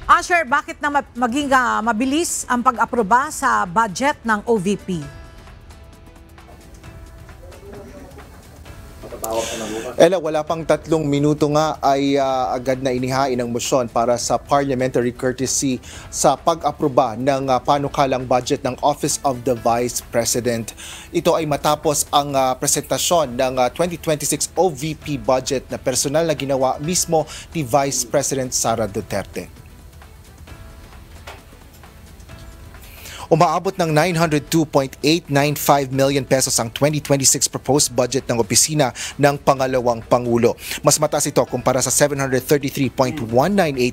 Asher, bakit na maging mabilis ang pag-aproba sa budget ng OVP? Ella, wala pang 3 minuto nga ay agad na inihain ang motion para sa parliamentary courtesy sa pag-aproba ng panukalang budget ng Office of the Vice President. Ito ay matapos ang presentasyon ng 2026 OVP budget na personal na ginawa mismo ni Vice President Sara Duterte. Umaabot ng 902.895 million pesos ang 2026 proposed budget ng opisina ng pangalawang Pangulo. Mas mataas ito kumpara sa 733.198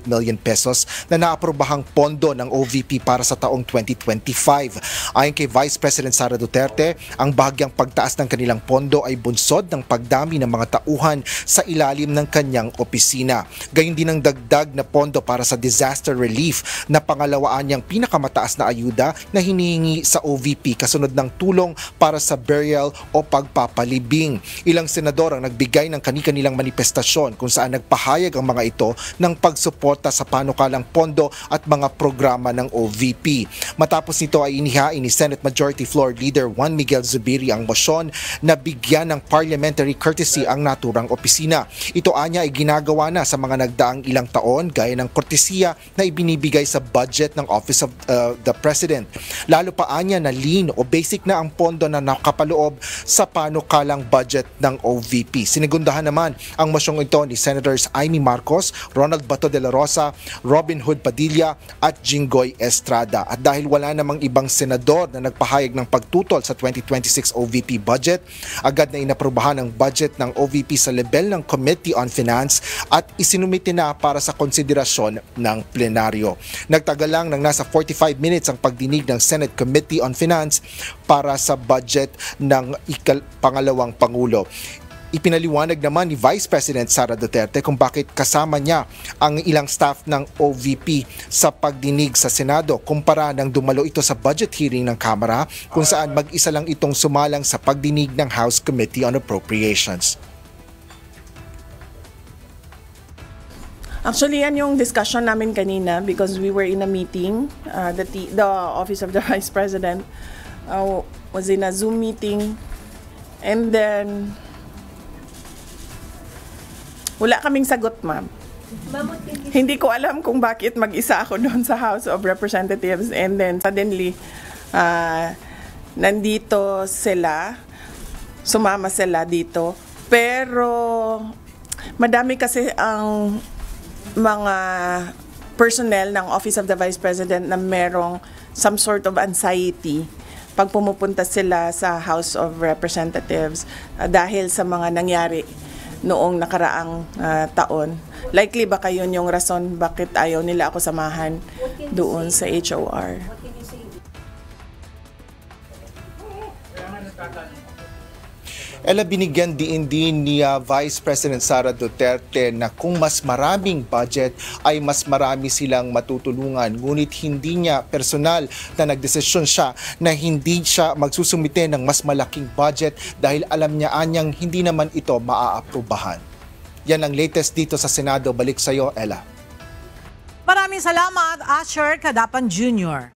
million pesos na naaprobahang pondo ng OVP para sa taong 2025. Ayon kay Vice President Sara Duterte, ang bahagyang pagtaas ng kanilang pondo ay bunsod ng pagdami ng mga tauhan sa ilalim ng kanyang opisina. Gayun din ang dagdag na pondo para sa disaster relief na pangalawaan niyang pinakamataas na ayuda na hinihingi sa OVP kasunod ng tulong para sa burial o pagpapalibing. Ilang senador ang nagbigay ng kani-kanilang manifestasyon kung saan nagpahayag ang mga ito ng pagsuporta sa panukalang pondo at mga programa ng OVP. Matapos nito ay inihain ni Senate Majority Floor Leader Juan Miguel Zubiri ang motion na bigyan ng parliamentary courtesy ang naturang opisina. Ito anya ay ginagawa na sa mga nagdaang ilang taon gaya ng kortesiya na ibinibigay sa budget ng Office of the President. Lalo pa anya na lean o basic na ang pondo na nakapaloob sa panukalang budget ng OVP. Sinigundahan naman ang mosyong ito ni Senators Amy Marcos, Ronald Bato de la Rosa, Robin Hood Padilla at Jinggoy Estrada. At dahil wala namang ibang senador na nagpahayag ng pagtutol sa 2026 OVP budget, agad na inaprubahan ang budget ng OVP sa level ng Committee on Finance at isinumite na para sa konsiderasyon ng plenaryo. Nagtagal lang ng nasa 45 minutes ang pagdinig ng Senate Committee on Finance para sa budget ng pangalawang Pangulo. Ipinaliwanag naman ni Vice President Sara Duterte kung bakit kasama niya ang ilang staff ng OVP sa pagdinig sa Senado kumpara ng dumalo ito sa budget hearing ng Kamara kung saan mag-isa lang itong sumalang sa pagdinig ng House Committee on Appropriations. Actually, yan yung discussion namin kanina because we were in a meeting. The Office of the Vice President was in a Zoom meeting. And then, wala kaming sagot, ma'am. Hindi ko alam kung bakit mag-isa ako doon sa House of Representatives. And then, suddenly, nandito sila, sumama sila dito. Pero, madami kasi ang mga personnel ng Office of the Vice President na merong some sort of anxiety pag pumupunta sila sa House of Representatives dahil sa mga nangyari noong nakaraang taon. Likely baka yun yung rason bakit ayaw nila ako samahan doon sa HOR. Ella, binigyan din ni Vice President Sara Duterte na kung mas maraming budget ay mas marami silang matutulungan. Ngunit hindi niya personal na nagdesisyon siya na hindi siya magsusumite ng mas malaking budget dahil alam niya anyang hindi naman ito maaaprubahan. Yan ang latest dito sa Senado. Balik sa iyo, Ella. Maraming salamat, Asher Cadapan Jr.